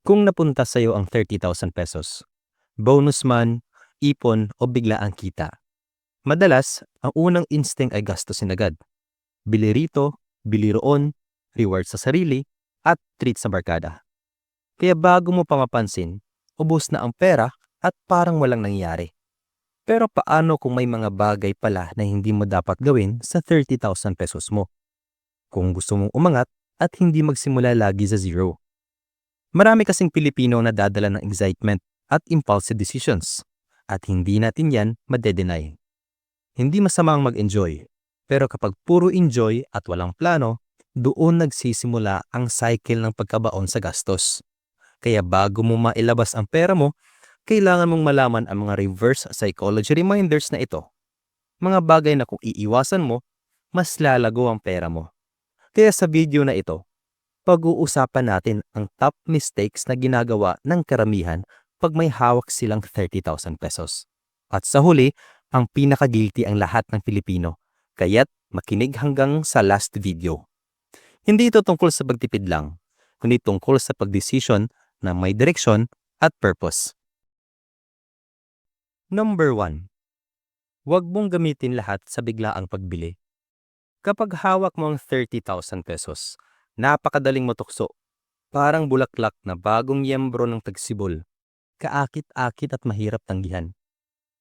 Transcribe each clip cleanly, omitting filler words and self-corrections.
Kung napunta sa'yo ang 30,000 pesos, bonus man, ipon o bigla ang kita. Madalas, ang unang instinct ay gastusin agad. Bili rito, bili roon, reward sa sarili, at treat sa barkada. Kaya bago mo pa mapansin, ubos na ang pera at parang walang nangyari. Pero paano kung may mga bagay pala na hindi mo dapat gawin sa 30,000 pesos mo? Kung gusto mong umangat at hindi magsimula lagi sa zero. Marami kasing Pilipino na dadala ng excitement at impulsive decisions. At hindi natin yan madedenay. Hindi masamang mag-enjoy. Pero kapag puro enjoy at walang plano, doon nagsisimula ang cycle ng pagkabaon sa gastos. Kaya bago mo mailabas ang pera mo, kailangan mong malaman ang mga reverse psychology reminders na ito. Mga bagay na kung iiwasan mo, mas lalago ang pera mo. Kaya sa video na ito, pag-uusapan natin ang top mistakes na ginagawa ng karamihan pag may hawak silang 30,000 pesos. At sa huli, ang pinaka-guilty ang lahat ng Pilipino. Kaya't makinig hanggang sa last video. Hindi ito tungkol sa pagtipid lang, kundi tungkol sa pagdesisyon na may direksyon at purpose. Number 1. Huwag mong gamitin lahat sa biglaang pagbili. Kapag hawak mo ang 30,000 pesos, napakadaling matukso. Parang bulaklak na bagong yembro ng tagsibol. Kaakit-akit at mahirap tanggihan.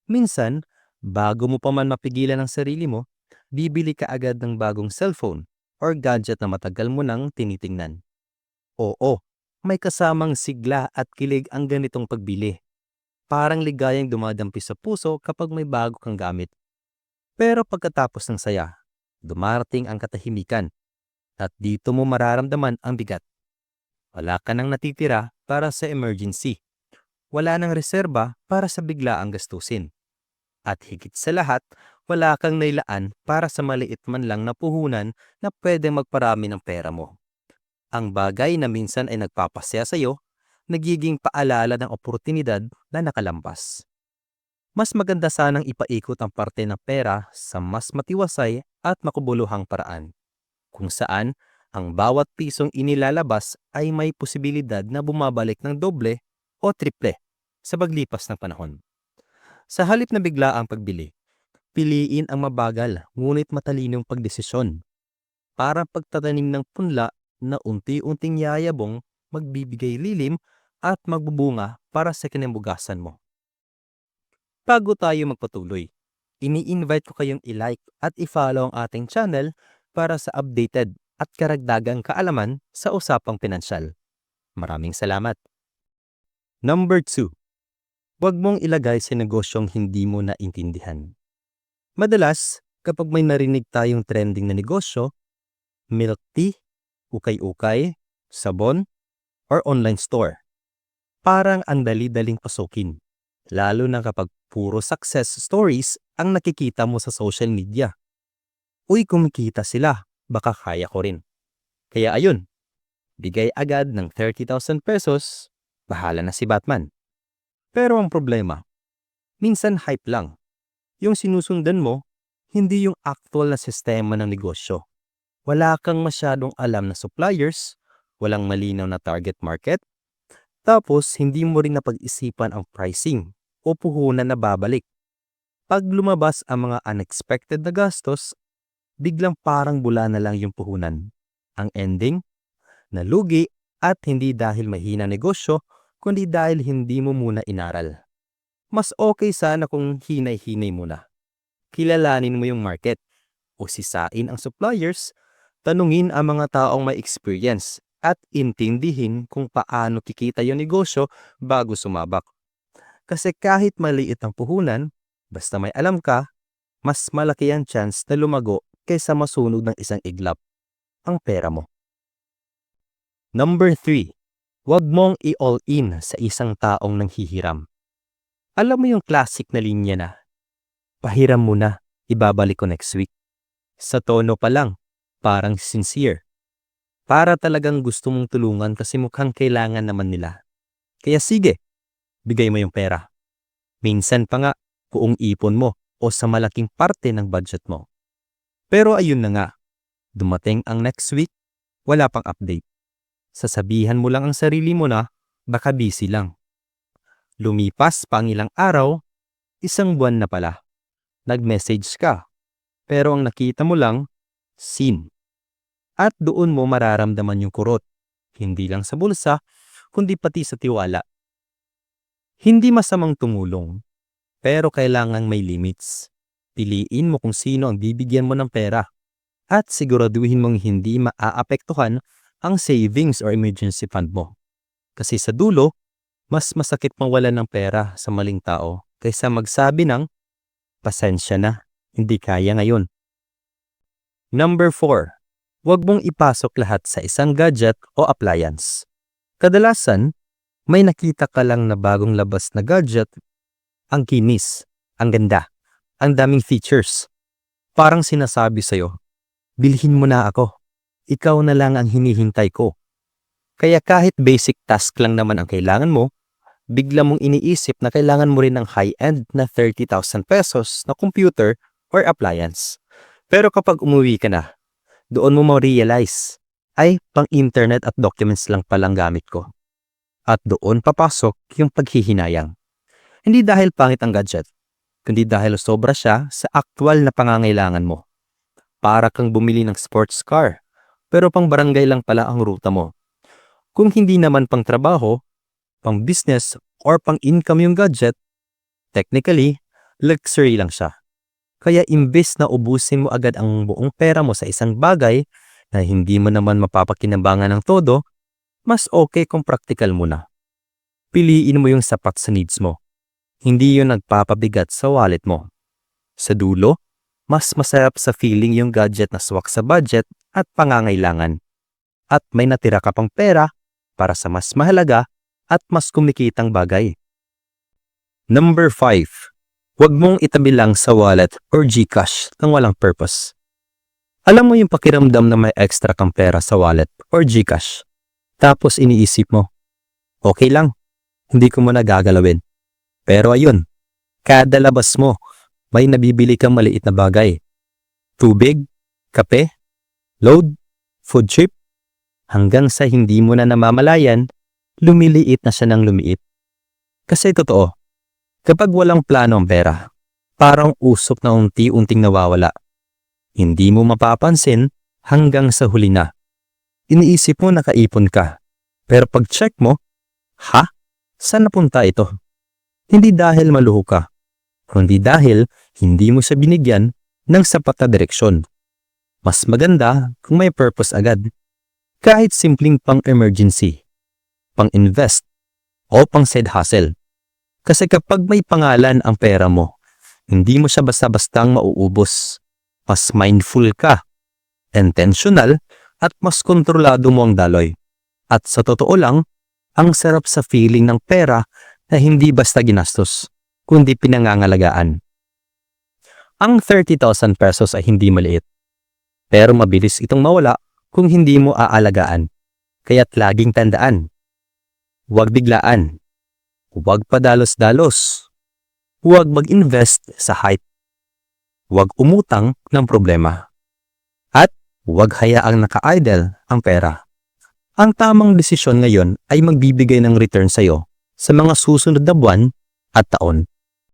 Minsan, bago mo pa man mapigilan ang sarili mo, bibili ka agad ng bagong cellphone or gadget na matagal mo nang tinitingnan. Oo, may kasamang sigla at kilig ang ganitong pagbili. Parang ligayang dumadampi sa puso kapag may bago kang gamit. Pero pagkatapos ng saya, dumarating ang katahimikan. At dito mo mararamdaman ang bigat. Wala ka nang natitira para sa emergency. Wala nang reserba para sa biglaang gastusin. At higit sa lahat, wala kang nailaan para sa maliit man lang na puhunan na pwede magparami ng pera mo. Ang bagay na minsan ay nagpapasaya sa iyo, nagiging paalala ng oportunidad na nakalampas. Mas maganda sanang ipaikot ang parte ng pera sa mas matiwasay at makubuluhang paraan, kung saan ang bawat pisong inilalabas ay may posibilidad na bumabalik ng doble o triple sa paglipas ng panahon. Sa halip na bigla ang pagbili, piliin ang mabagal ngunit matalinong pagdesisyon. Parang pagtatanim ng punla na unti-unting yayabong, magbibigay lilim at magbubunga para sa kinabukasan mo. Bago tayo magpatuloy, ini-invite ko kayong i-like at i-follow ang ating channel para sa updated at karagdagang kaalaman sa usapang pinansyal. Maraming salamat. Number 2. Huwag mong ilagay sa negosyong hindi mo naintindihan. Madalas, kapag may narinig tayong trending na negosyo, milk tea, ukay-ukay, sabon, or online store, parang ang dali-daling pasukin. Lalo na kapag puro success stories ang nakikita mo sa social media. Uy, kumikita sila, baka kaya ko rin. Kaya ayun, bigay agad ng 30,000 pesos, bahala na si Batman. Pero ang problema, minsan hype lang. Yung sinusundan mo, hindi yung actual na sistema ng negosyo. Wala kang masyadong alam na suppliers, walang malinaw na target market, tapos hindi mo rin napag-isipan ang pricing o puhunan na babalik. Pag lumabas ang mga unexpected na gastos, biglang parang bula na lang yung puhunan. Ang ending, nalugi at hindi dahil mahina negosyo, kundi dahil hindi mo muna inaral. Mas okay sana kung hinay-hinay muna. Kilalanin mo yung market, usisain ang suppliers, tanungin ang mga taong may experience at intindihin kung paano kikita yung negosyo bago sumabak. Kasi kahit maliit ang puhunan, basta may alam ka, mas malaki ang chance na lumago kaysa masunog ng isang iglap ang pera mo. Number 3. Huwag mong i-all in sa isang taong nanghihiram. Alam mo yung classic na linya na, pahiram mo na, ibabalik ko next week. Sa tono pa lang, parang sincere. Para talagang gusto mong tulungan kasi mukhang kailangan naman nila. Kaya sige, bigay mo yung pera. Minsan pa nga, buong ipon mo o sa malaking parte ng budget mo. Pero ayun na nga, dumating ang next week, wala pang update. Sasabihan mo lang ang sarili mo na, Baka busy lang. Lumipas pa ang ilang araw, isang buwan na pala. Nag-message ka, pero ang nakita mo lang, seen. At doon mo mararamdaman yung kurot. Hindi lang sa bulsa, kundi pati sa tiwala. Hindi masamang tumulong, pero kailangang may limits. Piliin mo kung sino ang bibigyan mo ng pera. At siguraduhin mong hindi maaapektuhan ang savings or emergency fund mo. Kasi sa dulo, mas masakit mawalan ng pera sa maling tao kaysa magsabi ng, pasensya na, hindi kaya ngayon. Number 4. Huwag mong ipasok lahat sa isang gadget o appliance. Kadalasan, may nakita ka lang na bagong labas na gadget, ang kinis, ang ganda, ang daming features. Parang sinasabi sa'yo, bilhin mo na ako. Ikaw na lang ang hinihintay ko. Kaya kahit basic task lang naman ang kailangan mo, bigla mong iniisip na kailangan mo rin ng high-end na 30,000 pesos na computer or appliance. Pero kapag umuwi ka na, doon mo ma-realize, ay pang-internet at documents lang palang gamit ko. At doon papasok yung paghihinayang. Hindi dahil pangit ang gadget, kundi dahil sobra siya sa aktual na pangangailangan mo. Para kang bumili ng sports car, pero pang barangay lang pala ang ruta mo. Kung hindi naman pang trabaho, pang business, or pang income yung gadget, technically, luxury lang siya. Kaya imbes na ubusin mo agad ang buong pera mo sa isang bagay na hindi mo naman mapapakinabangan ng todo, mas okay kung practical muna. Piliin mo yung sapat sa needs mo. Hindi yun nagpapabigat sa wallet mo. Sa dulo, mas masarap sa feeling yung gadget na swak sa budget at pangangailangan. At may natira ka pang pera para sa mas mahalaga at mas kumikitang bagay. Number 5. Huwag mong itabi lang sa wallet or GCash nang walang purpose. Alam mo yung pakiramdam na may extra kang pera sa wallet or GCash. Tapos iniisip mo, okay lang, hindi ko muna gagalawin. Pero ayun, kada labas mo, may nabibili kang maliit na bagay. Tubig, kape, load, food trip, hanggang sa hindi mo na namamalayan, lumiliit na siya ng lumiit. Kasi totoo, kapag walang plano ang pera, parang usok na unti-unting nawawala. Hindi mo mapapansin hanggang sa huli na. Iniisip mo nakaipon ka, pero pag check mo, ha? Saan napunta ito? Hindi dahil maluho ka, kundi dahil hindi mo siya binigyan ng sapat na direksyon. Mas maganda kung may purpose agad. Kahit simpleng pang-emergency, pang-invest, o pang-side hustle. Kasi kapag may pangalan ang pera mo, hindi mo siya basta-bastang mauubos. Mas mindful ka, intentional, at mas kontrolado mo ang daloy. At sa totoo lang, ang sarap sa feeling ng pera na hindi basta ginastos, kundi pinangangalagaan. Ang 30,000 pesos ay hindi maliit, pero mabilis itong mawala kung hindi mo aalagaan. Kaya't laging tandaan, huwag biglaan. Huwag padalos-dalos. Huwag mag-invest sa hype. Huwag umutang ng problema. At huwag hayaang naka-idle ang pera. Ang tamang desisyon ngayon ay magbibigay ng return sa'yo sa mga susunod na buwan at taon.